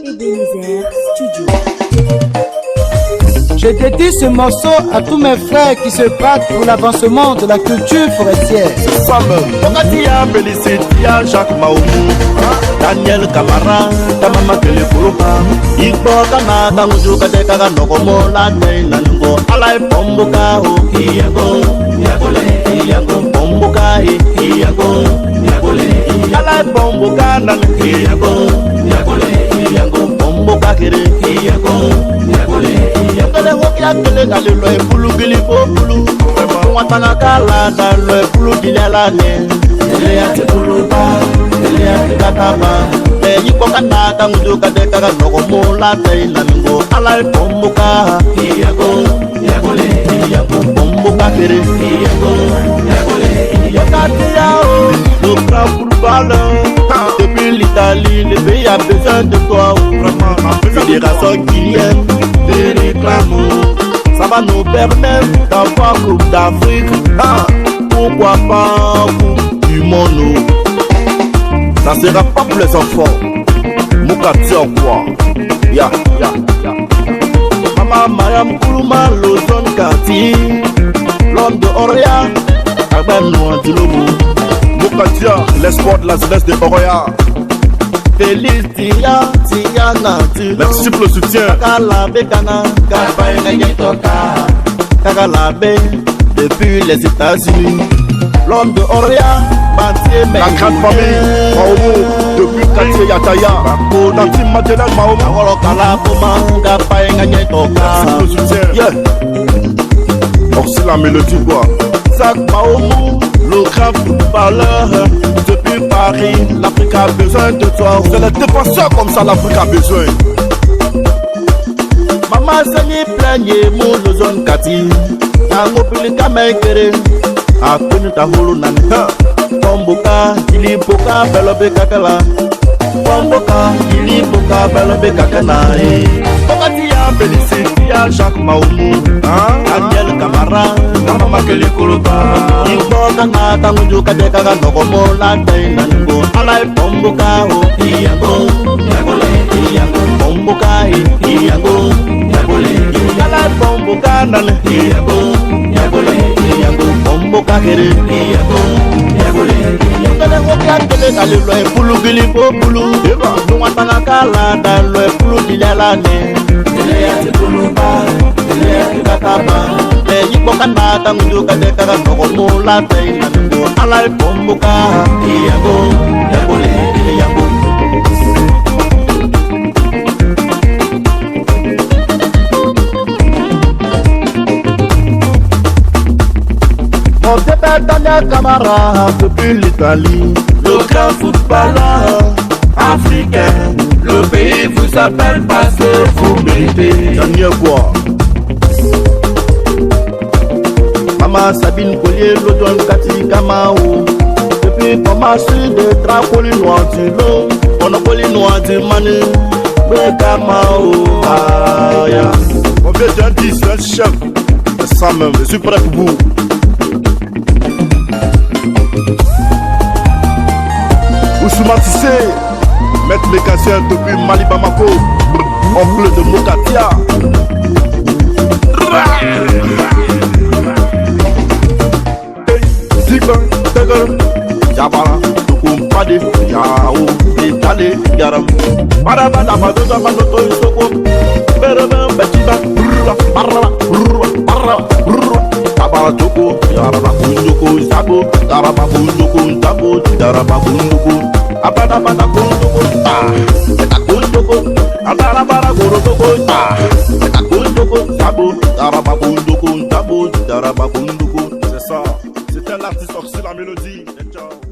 Ebenezer Studio. Je dédie ce morceau à tous mes frères qui se battent pour l'avancement de la culture forestière. Okatia Belisitia Jacques Maoumou, Daniel Camara, Tamama Kele Kurupa, Igbo Kana Tamujuka Deka Nogomo, Lade Nango, Alai Pombuka, Iago, Iago, Pombuka, Iago, Alai Pombuka, Iago, Iago, Pombuka, Iago, Yakele yakele galelo e pulu gili populu watanga kala dalo e pulu dilane ele ya pulu ba ele ya kataba e yipo kana kangu kade kaka nogo mola tai namingo ala e pombuka yago pombuka kere yakati yao le grand football depuis l'Italie le pays a besoin de toi vraiment fédération guinéenne de réclame. Ça va nous permettre d'avoir Coupe d'Afrique. Pourquoi pas Coupe du monde? Ça sera pas pour les enfants. Moukati en quoi? Ya. Mama Mariam Koulouma, l'ozone Kati, l'homme de Oria, Abel Nouandilomo. Moukatia, l'espoir de la jeunesse de Oria. Félix Tiana, merci pour le soutien. Kakalabe, depuis les États-Unis. L'homme de Oria, la grande famille, Maomo, depuis Katié Yataya. Nanti Madeleine Maomo. Merci pour le soutien. Aussi la mélodie quoi. Zach Maomo, le grand footballeur. Depuis Paris, l'Afrique a besoin de toi. C'est les défenseurs comme ça, l'Afrique a besoin. Maman Sani plaignez mon lozone Kati. Tango pilika mekere. Akuni tahulu nani. Pomboka, ilipoka, belobe kakala. Pomboka, ilipoka, belobe kakana. Okatia Belisitia Jacques Maoumou, Daniel Camara, Tamama Kele Kurupa, Igbo Kana Tamujuka Deka Nogomo, Lade Nango, Alai Pomboka, Iago, Pomboka, Iago, Alai Pomboka, Iago, Pomboka Kere, Yakele wakele galelo e pulu gili populu, Nuatanga kala dalo e pulu dilane. Ele ya pulu ba, ele ya kataba, e yipo kana tangu kadeka nogo mola tai nango, alai pombuka, Iago. Mon père Daniel Camara, depuis l'Italie, le grand footballeur africain. Le pays vous appelle parce que vous méritez. Daniel quoi? Maman Sabine Collier, l'Odon Kati Kamao. Depuis commencer de Trapoli Noir du Long, on a Poli Noir du Manu, le Kamao. On vient d'un 10, un chef. C'est ça même, je suis prêt pour vous. Ousmane Tissé, maître mécanicien depuis Mali Bamako, oncle de Mokatia. Ziban, Tegal, Jabara, Tukumpade, Yao, Itale, Yaram, Parabada, Madoza, Manoto, Soko, Beraba, Batiba, Barra, Tabara Toko, Yaraba Kunduku, Sabo, Daraba Kunduku, Tabo, Daraba Kunduku. Abada bada kunduku ta, eta kunduku, abada bada kunduku ta, eta kunduku, sabo, daraba kunduku, tabo, daraba kunduku. C'est ça, c'était l'artiste Oxy la mélodie. Ciao.